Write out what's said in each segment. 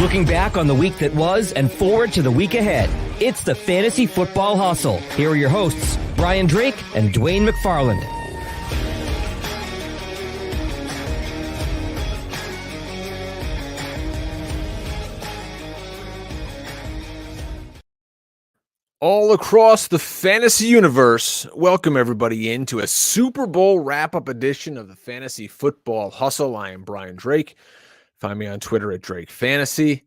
Looking back on the week that was and forward to the week ahead. It's the Fantasy Football Hustle. Here are your hosts, Brian Drake and Dwayne McFarland. All across the fantasy universe, welcome everybody into a Super Bowl wrap-up edition of the Fantasy Football Hustle. I am Brian Drake. Find me on Twitter at Drake Fantasy.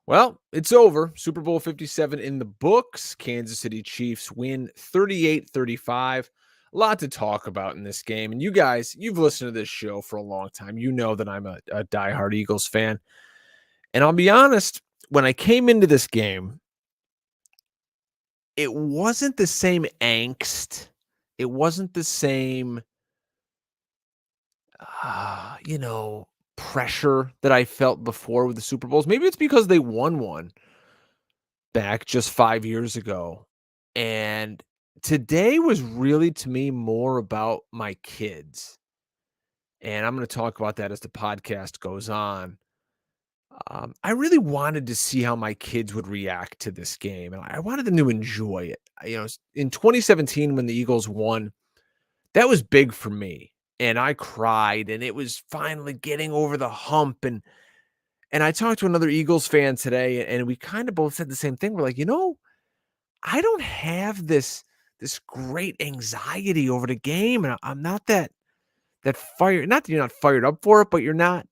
Well, it's over. Super Bowl 57 in the books. Kansas City Chiefs win 38-35. A lot to talk about in this game. And you guys, you've listened to this show for a long time. You know that I'm a diehard Eagles fan. And I'll be honest, when I came into this game, it wasn't the same angst. It wasn't the same, pressure that I felt before with the Super Bowls. Maybe it's because they won one back just 5 years ago. And today was really, to me, more about my kids. And I'm going to talk about that as the podcast goes on. I really wanted to see how my kids would react to this game, and I wanted them to enjoy it. In 2017, when the Eagles won, that was big for me, and I cried, and it was finally getting over the hump. And I talked to another Eagles fan today, and we kind of both said the same thing. We're like, I don't have this great anxiety over the game, and I'm not that fired. Not that you're not fired up for it, but you're not,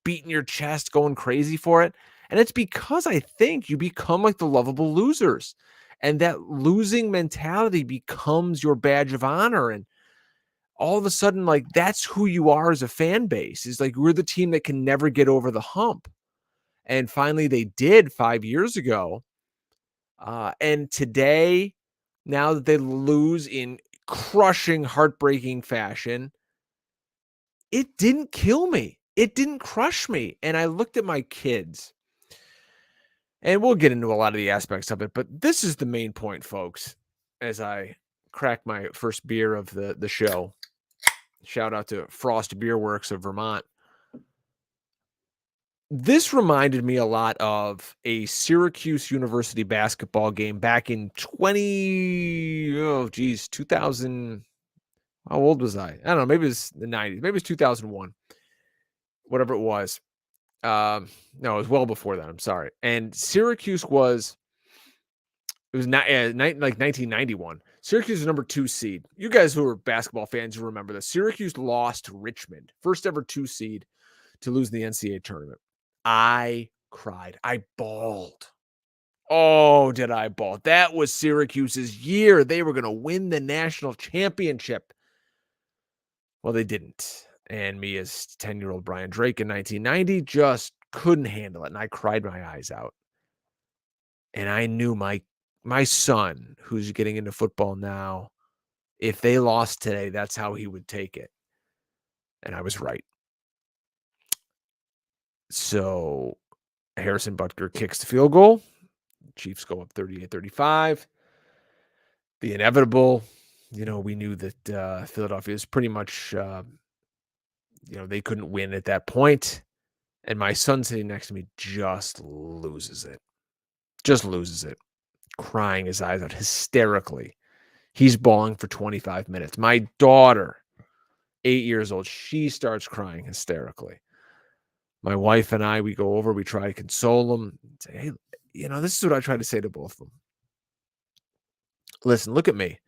beating your chest, going crazy for it. And it's because I think you become like the lovable losers, and that losing mentality becomes your badge of honor. And all of a sudden, like, that's who you are as a fan base, is like, we're the team that can never get over the hump. And finally they did 5 years ago. And today, now that they lose in crushing, heartbreaking fashion, it didn't kill me. It didn't crush me. And I looked at my kids, and we'll get into a lot of the aspects of it, but this is the main point, folks, as I crack my first beer of the show. Shout out to Frost Beer Works of Vermont. This reminded me a lot of a Syracuse University basketball game back in 2000. How old was I? I don't know. Maybe it was the 90s. Maybe it was 2001. Whatever it was. No, it was well before that. I'm sorry. And Syracuse was not like 1991. Syracuse was number 2 seed. You guys who are basketball fans, you remember that Syracuse lost to Richmond, first ever 2 seed to lose the NCAA tournament. I cried. I bawled. Oh, did I bawl? That was Syracuse's year. They were going to win the national championship. Well, they didn't. And me, as 10-year-old Brian Drake in 1990, just couldn't handle it. And I cried my eyes out. And I knew my son, who's getting into football now, if they lost today, that's how he would take it. And I was right. So Harrison Butker kicks the field goal. Chiefs go up 38-35. The inevitable, we knew that Philadelphia is pretty much, they couldn't win at that point. And my son sitting next to me just loses it. Crying his eyes out hysterically. He's bawling for 25 minutes. My daughter, 8 years old, she starts crying hysterically. My wife and I, we go over, we try to console them. Say, hey, this is what I try to say to both of them. Listen, look at me.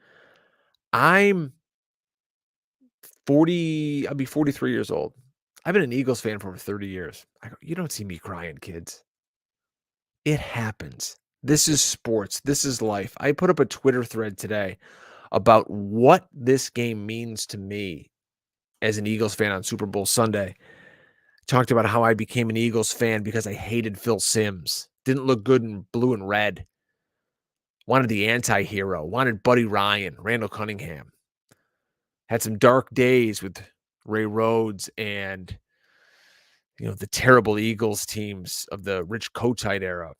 I'm 40, I'll be 43 years old. I've been an Eagles fan for over 30 years. I go, you don't see me crying, kids. It happens. This is sports. This is life. I put up a Twitter thread today about what this game means to me as an Eagles fan on Super Bowl Sunday. Talked about how I became an Eagles fan because I hated Phil Simms. Didn't look good in blue and red. Wanted the anti-hero. Wanted Buddy Ryan, Randall Cunningham. Had some dark days with Ray Rhodes and, the terrible Eagles teams of the Rich Kotite era.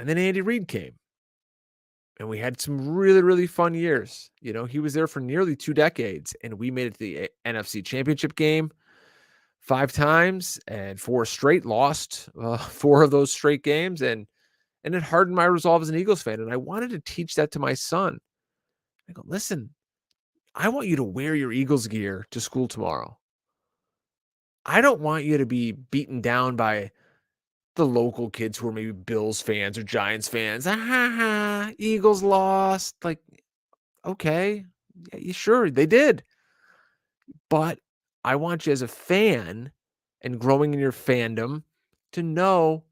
And then Andy Reid came. And we had some really, really fun years. He was there for nearly 2 decades. And we made it to the NFC Championship game. 5 times and 4 straight, lost 4 of those straight games, and it hardened my resolve as an Eagles fan, and I wanted to teach that to my son. I go, "Listen, I want you to wear your Eagles gear to school tomorrow. I don't want you to be beaten down by the local kids who are maybe Bills fans or Giants fans. Ah, ha, ha, Eagles lost." Like, okay, yeah, sure, they did. But I want you as a fan and growing in your fandom to know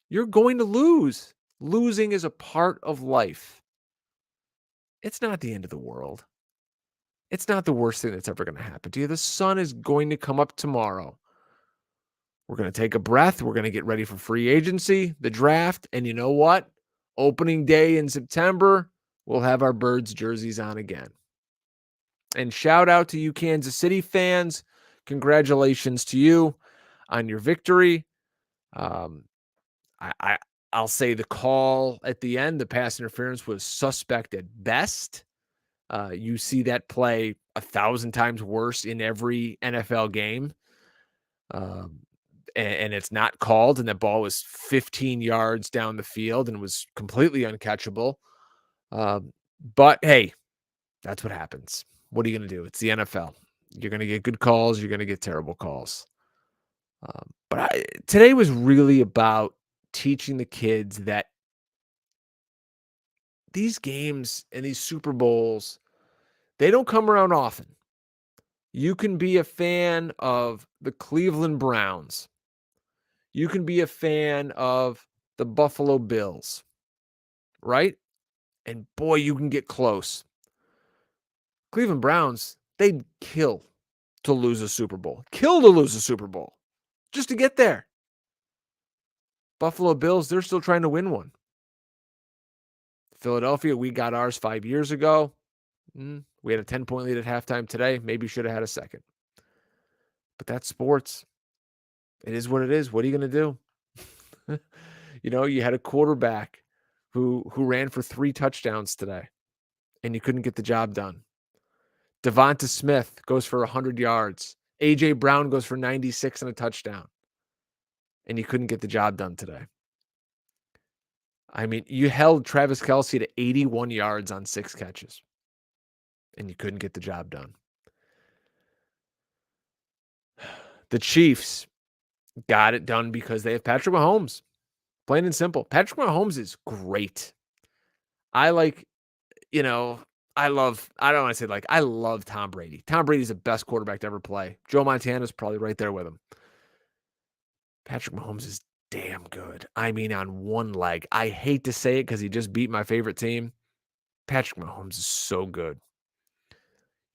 you're going to lose. Losing is a part of life. It's not the end of the world. It's not the worst thing that's ever going to happen to you. The sun is going to come up tomorrow. We're going to take a breath. We're going to get ready for free agency, the draft. And you know what? Opening day in September, we'll have our Birds jerseys on again. And shout out to you Kansas City fans. Congratulations to you on your victory. Um, I'll say the call at the end, the pass interference, was suspect at best. You see that play 1,000 times worse in every NFL game. And it's not called, and the ball was 15 yards down the field and was completely uncatchable. But hey, that's what happens. What are you going to do? It's the NFL. You're going to get good calls. You're going to get terrible calls. But today was really about teaching the kids that these games and these Super Bowls, they don't come around often. You can be a fan of the Cleveland Browns. You can be a fan of the Buffalo Bills, right? And boy, you can get close. Cleveland Browns, they'd kill to lose a Super Bowl. Kill to lose a Super Bowl just to get there. Buffalo Bills, they're still trying to win one. Philadelphia, we got ours 5 years ago. We had a 10-point lead at halftime today. Maybe should have had a second. But that's sports. It is what it is. What are you going to do? You had a quarterback who ran for 3 touchdowns today, and you couldn't get the job done. Devonta Smith goes for 100 yards. A.J. Brown goes for 96 and a touchdown, and you couldn't get the job done today. I mean, you held Travis Kelce to 81 yards on 6 catches, and you couldn't get the job done. The Chiefs got it done because they have Patrick Mahomes. Plain and simple. Patrick Mahomes is great. I love Tom Brady. Tom Brady's the best quarterback to ever play. Joe Montana's probably right there with him. Patrick Mahomes is damn good. I mean, on one leg. I hate to say it because he just beat my favorite team. Patrick Mahomes is so good.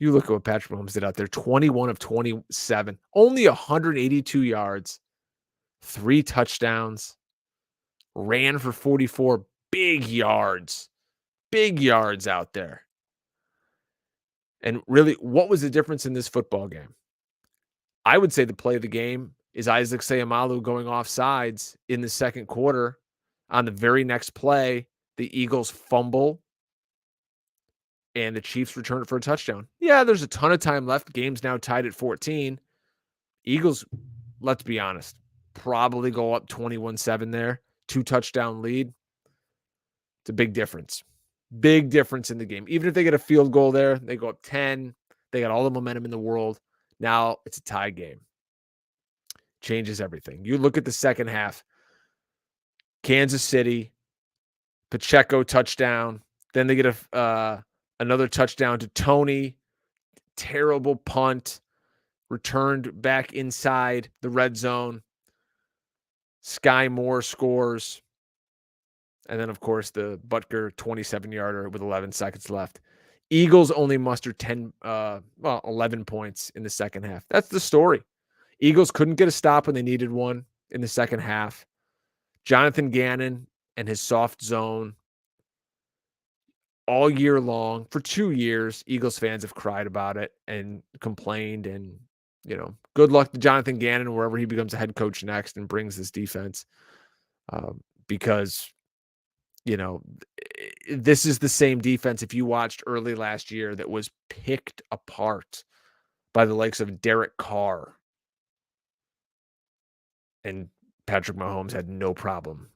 You look at what Patrick Mahomes did out there. 21 of 27. Only 182 yards. 3 touchdowns. Ran for 44. Big yards. Big yards out there. And really, what was the difference in this football game? I would say the play of the game is Isaac Seumalo going off sides in the second quarter. On the very next play, the Eagles fumble and the Chiefs return it for a touchdown. Yeah, there's a ton of time left. Game's now tied at 14. Eagles, let's be honest, probably go up 21-7 there. 2 touchdown lead. It's a big difference. Big difference in the game. Even if they get a field goal there, they go up 10. They got all the momentum in the world. Now it's a tie game. Changes everything. You look at the second half. Kansas City, Pacheco touchdown. Then they get another touchdown to Tony. Terrible punt. Returned back inside the red zone. Sky Moore scores. And then, of course, the Butker 27-yarder with 11 seconds left. Eagles only mustered 11 points in the second half. That's the story. Eagles couldn't get a stop when they needed one in the second half. Jonathan Gannon and his soft zone all year long. For 2 years, Eagles fans have cried about it and complained. And, good luck to Jonathan Gannon wherever he becomes a head coach next and brings this defense. Because this is the same defense, if you watched early last year, that was picked apart by the likes of Derek Carr And Patrick Mahomes had no problem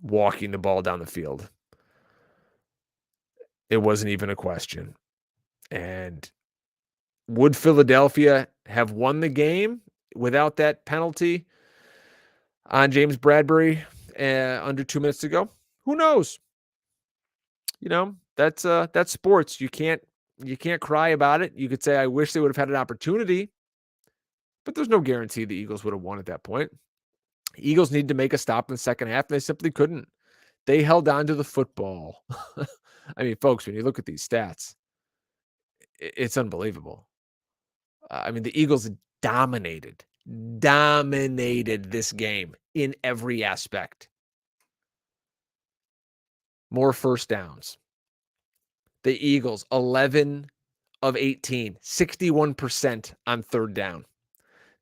walking the ball down the field. It wasn't even a question. And would Philadelphia have won the game without that penalty on James Bradbury under 2 minutes to go? Who knows? That's sports. You can't cry about it. You could say, I wish they would have had an opportunity, but there's no guarantee the Eagles would have won at that point. Eagles needed to make a stop in the second half, and they simply couldn't. They held on to the football. I mean, folks, when you look at these stats, it's unbelievable. I mean, the Eagles dominated this game in every aspect. More first downs. The Eagles, 11 of 18, 61% on third down.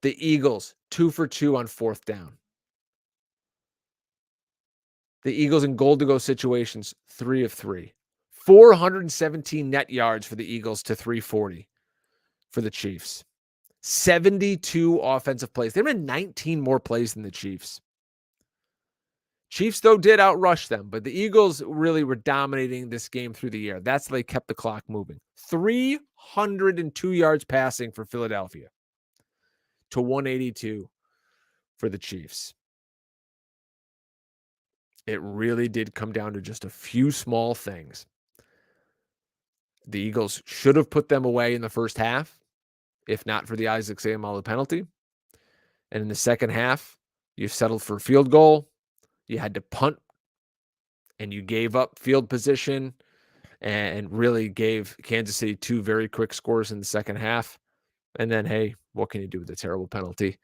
The Eagles, 2 for 2 on fourth down. The Eagles in goal-to-go situations, 3 of 3. 417 net yards for the Eagles to 340 for the Chiefs. 72 offensive plays. There have been 19 more plays than the Chiefs. Chiefs, though, did outrush them, but the Eagles really were dominating this game through the air. That's how they kept the clock moving. 302 yards passing for Philadelphia to 182 for the Chiefs. It really did come down to just a few small things. The Eagles should have put them away in the first half, if not for the Isaac Seumalo penalty. And in the second half, you settled for a field goal. You had to punt, and you gave up field position and really gave Kansas City 2 very quick scores in the second half. And then, hey, what can you do with a terrible penalty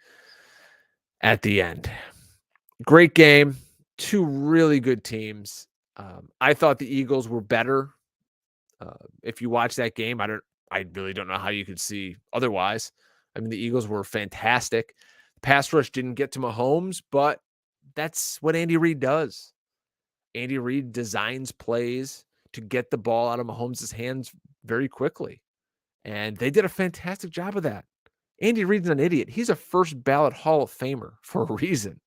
at the end? Great game. 2 really good teams. I thought the Eagles were better. If you watch that game, I really don't know how you could see otherwise. I mean, the Eagles were fantastic. Pass rush didn't get to Mahomes, but that's what Andy Reid does. Andy Reid designs plays to get the ball out of Mahomes' hands very quickly. And they did a fantastic job of that. Andy Reid's an idiot. He's a first ballot Hall of Famer for a reason.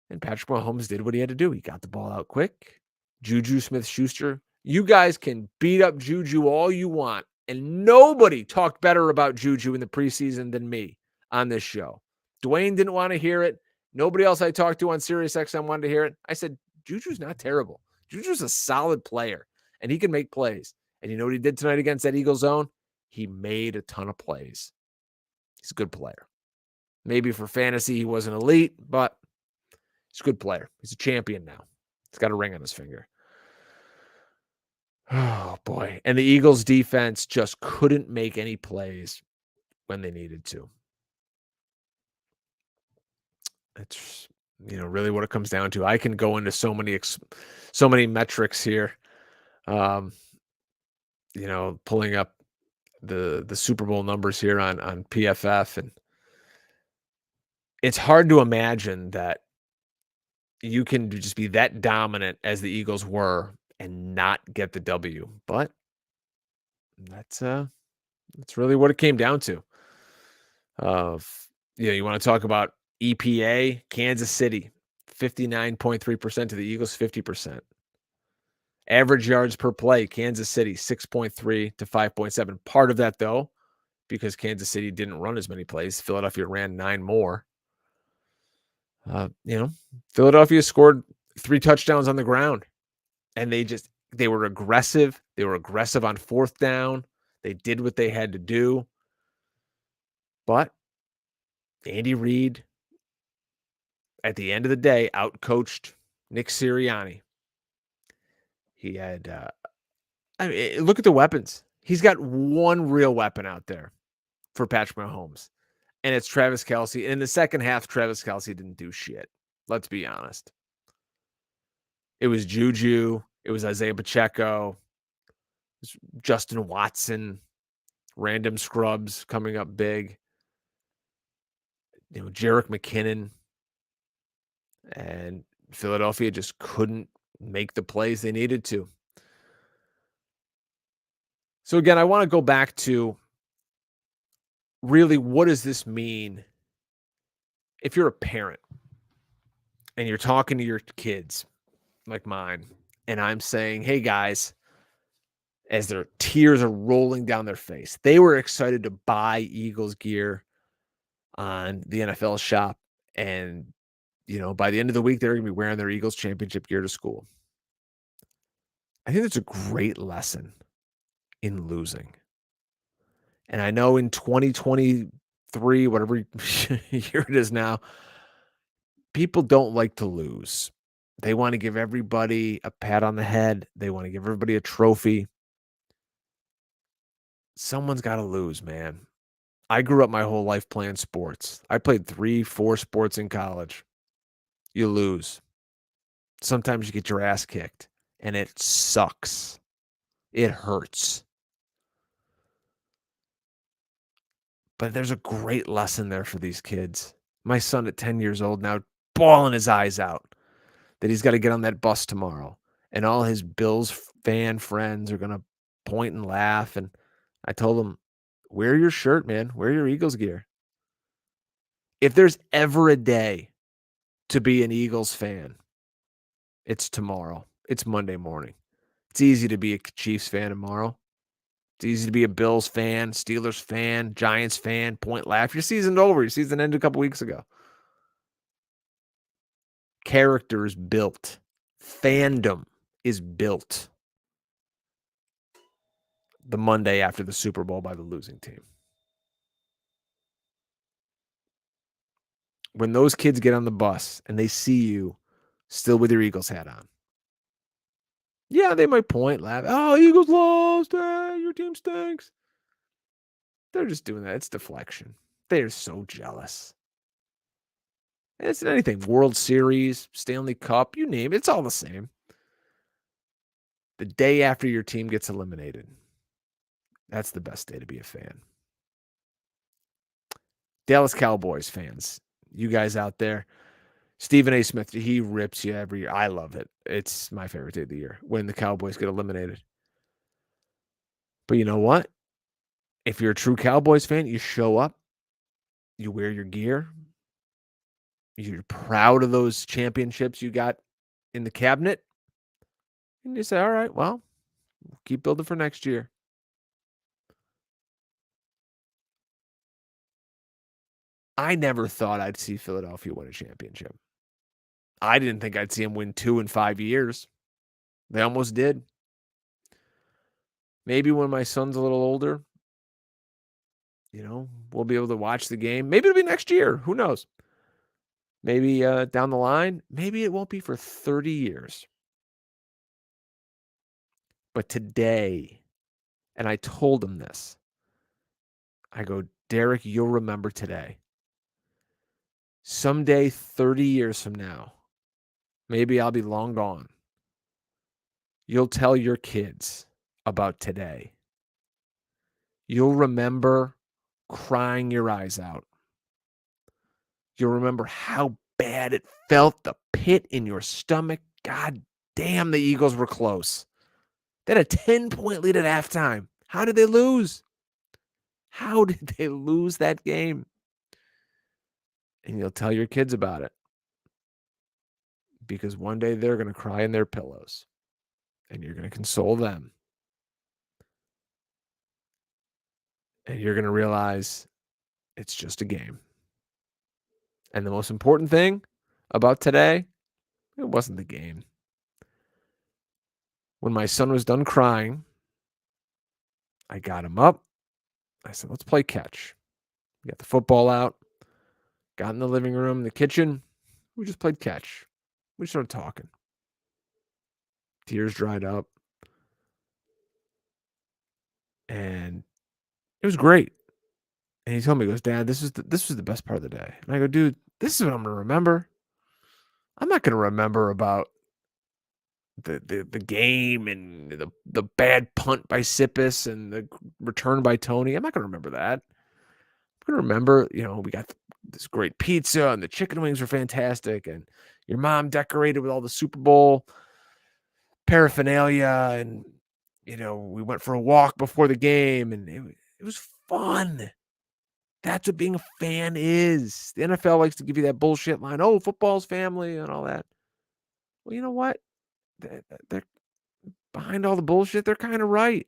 And Patrick Mahomes did what he had to do. He got the ball out quick. Juju Smith-Schuster. You guys can beat up Juju all you want. And nobody talked better about Juju in the preseason than me on this show. Dwayne didn't want to hear it. Nobody else I talked to on SiriusXM wanted to hear it. I said, Juju's not terrible. Juju's a solid player, and he can make plays. And you know what he did tonight against that Eagles zone? He made a ton of plays. He's a good player. Maybe for fantasy he wasn't elite, but he's a good player. He's a champion now. He's got a ring on his finger. Oh, boy. And the Eagles defense just couldn't make any plays when they needed to. That's, really what it comes down to. I can go into so many metrics here. Pulling up the Super Bowl numbers here on PFF, and it's hard to imagine that you can just be that dominant as the Eagles were and not get the W. But that's really what it came down to. You want to talk about EPA, Kansas City, 59.3% to the Eagles, 50%. Average yards per play, Kansas City, 6.3 to 5.7. Part of that, though, because Kansas City didn't run as many plays. Philadelphia ran 9 more. Philadelphia scored 3 touchdowns on the ground, and they were aggressive. They were aggressive on fourth down. They did what they had to do. But Andy Reid, at the end of the day, outcoached Nick Sirianni. He had, look at the weapons. He's got one real weapon out there for Patrick Mahomes, and it's Travis Kelce. And in the second half, Travis Kelce didn't do shit. Let's be honest. It was Juju. It was Isaiah Pacheco. It was Justin Watson. Random scrubs coming up big. Jerick McKinnon. And Philadelphia just couldn't make the plays they needed to. So again, I want to go back to really, what does this mean if you're a parent and you're talking to your kids like mine, and I'm saying, hey guys, as their tears are rolling down their face, they were excited to buy Eagles gear on the NFL shop. And, by the end of the week, they're going to be wearing their Eagles championship gear to school. I think that's a great lesson in losing. And I know in 2023, whatever year it is now, people don't like to lose. They want to give everybody a pat on the head. They want to give everybody a trophy. Someone's got to lose, man. I grew up my whole life playing sports. I played 3-4 sports in college. You lose. Sometimes you get your ass kicked, and it sucks. It hurts. But there's a great lesson there for these kids. My son at 10 years old now bawling his eyes out that he's got to get on that bus tomorrow. And all his Bills fan friends are going to point and laugh. And I told him, wear your shirt, man. Wear your Eagles gear. If there's ever a day to be an Eagles fan, it's tomorrow. It's Monday morning. It's easy to be a Chiefs fan tomorrow. It's easy to be a Bills fan, Steelers fan, Giants fan, point laugh. Your season's over. Your season ended a couple weeks ago. Character is built. Fandom is built the Monday after the Super Bowl by the losing team. When those kids get on the bus and they see you still with your Eagles hat on, yeah, they might point, laugh. Oh, Eagles lost. Hey, your team stinks. They're just doing that. It's deflection. They're so jealous. It's anything. World Series, Stanley Cup, you name it. It's all the same. The day after your team gets eliminated, that's the best day to be a fan. Dallas Cowboys fans, you guys out there, Stephen A. Smith, he rips you every year. I love it. It's my favorite day of the year when the Cowboys get eliminated. But you know what? If you're a true Cowboys fan, you show up, you wear your gear, you're proud of those championships you got in the cabinet, and you say, all right, well, keep building for next year. I never thought I'd see Philadelphia win a championship. I didn't think I'd see them win 2 in 5 years. They almost did. Maybe when my son's a little older, we'll be able to watch the game. Maybe it'll be next year. Who knows? Maybe down the line. Maybe it won't be for 30 years. But today, and I told him this, I go, Derek, you'll remember today. Someday, 30 years from now, maybe I'll be long gone. You'll tell your kids about today. You'll remember crying your eyes out. You'll remember how bad it felt, the pit in your stomach. God damn, the Eagles were close. They had a 10-point lead at halftime. How did they lose? How did they lose that game? And you'll tell your kids about it. Because one day they're going to cry in their pillows. And you're going to console them. And you're going to realize it's just a game. And the most important thing about today, it wasn't the game. When my son was done crying, I got him up. I said, let's play catch. We got the football out. Got in the living room, the kitchen. We just played catch. We started talking. Tears dried up. And it was great. And he told me, he goes, Dad, this was the best part of the day. And I go, dude, this is what I'm going to remember. I'm not going to remember about the game and the bad punt by Sippis and the return by Tony. I'm not going to remember that. I'm going to remember, we got this great pizza and the chicken wings were fantastic. And your mom decorated with all the Super Bowl paraphernalia. And, we went for a walk before the game and it was fun. That's what being a fan is. The NFL likes to give you that bullshit line, oh, football's family and all that. Well, you know what? They're behind all the bullshit. They're kind of right.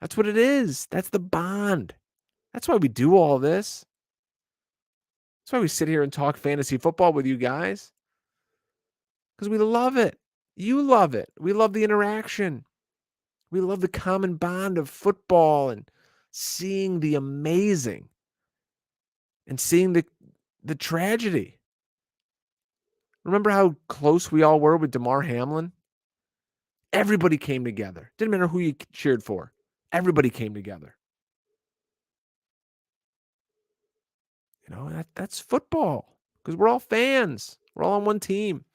That's what it is. That's the bond. That's why we do all this. That's why we sit here and talk fantasy football with you guys. Because we love it. You love it. We love the interaction. We love the common bond of football and seeing the amazing and seeing the tragedy. Remember how close we all were with Damar Hamlin? Everybody came together. Didn't matter who you cheered for. Everybody came together. You know, that's football because we're all fans. We're all on one team.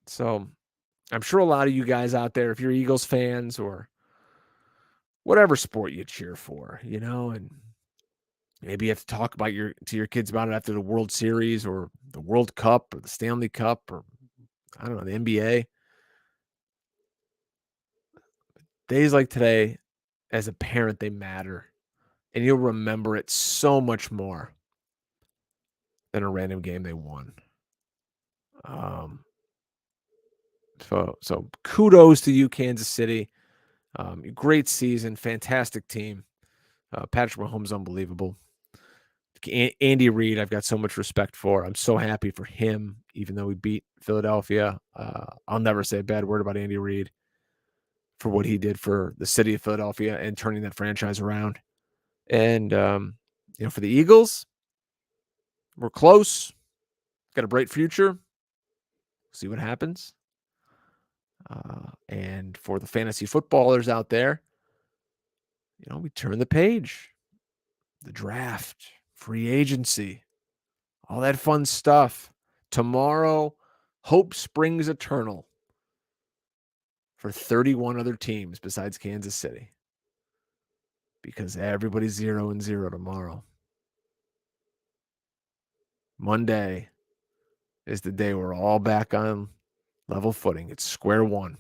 So I'm sure a lot of you guys out there, if you're Eagles fans or whatever sport you cheer for, you know, and maybe you have to talk about to your kids about it after the World Series or the World Cup or the Stanley Cup or I don't know, the NBA. Days like today, as a parent, they matter. And you'll remember it so much more than a random game they won. So kudos to you, Kansas City. Great season, fantastic team. Patrick Mahomes, unbelievable. Andy Reid, I've got so much respect for. I'm so happy for him, even though we beat Philadelphia. I'll never say a bad word about Andy Reid for what he did for the city of Philadelphia and turning that franchise around. And, for the Eagles, we're close. Got a bright future. See what happens. And for the fantasy footballers out there, we turn the page. The draft, free agency, all that fun stuff. Tomorrow, hope springs eternal for 31 other teams besides Kansas City. Because everybody's 0-0 tomorrow. Monday is the day we're all back on level footing. It's square one.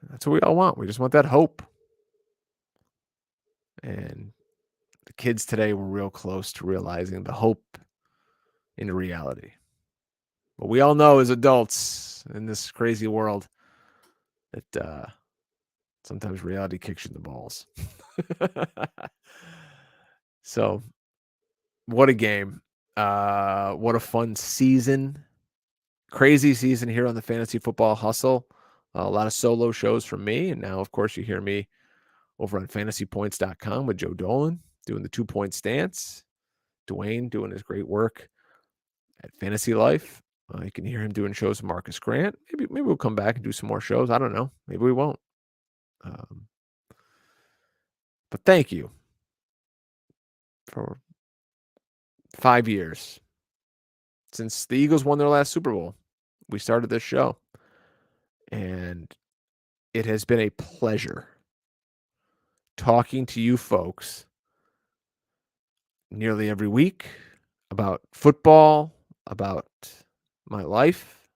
That's what we all want. We just want that hope. And the kids today were real close to realizing the hope into reality. But we all know as adults in this crazy world that sometimes reality kicks you in the balls. So, what a game. What a fun season. Crazy season here on the Fantasy Football Hustle. A lot of solo shows from me. And now, of course, you hear me over on fantasypoints.com with Joe Dolan doing the 2-point stance. Dwayne doing his great work at Fantasy Life. You can hear him doing shows with Marcus Grant. Maybe we'll come back and do some more shows. I don't know. Maybe we won't. But thank you for 5 years since the Eagles won their last Super Bowl. We started this show. And it has been a pleasure talking to you folks nearly every week about football, about my life,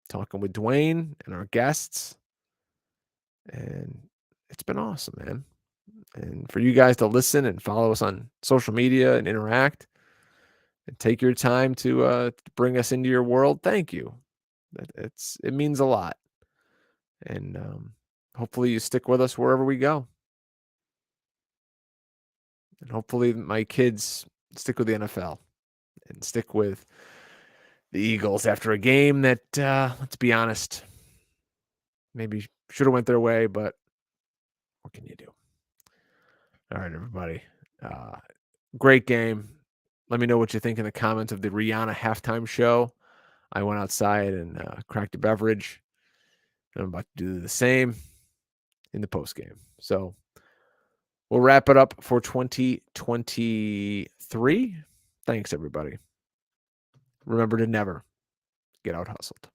talking with Dwayne and our guests. And it's been awesome, man. And for you guys to listen and follow us on social media and interact and take your time to bring us into your world, thank you. It means a lot. And hopefully you stick with us wherever we go. And hopefully my kids stick with the NFL and stick with the Eagles after a game that, let's be honest, maybe should have went their way, but what can you do? All right, everybody. Great game. Let me know what you think in the comments of the Rihanna halftime show. I went outside and cracked a beverage. I'm about to do the same in the post game. So we'll wrap it up for 2023. Thanks, everybody. Remember to never get out hustled.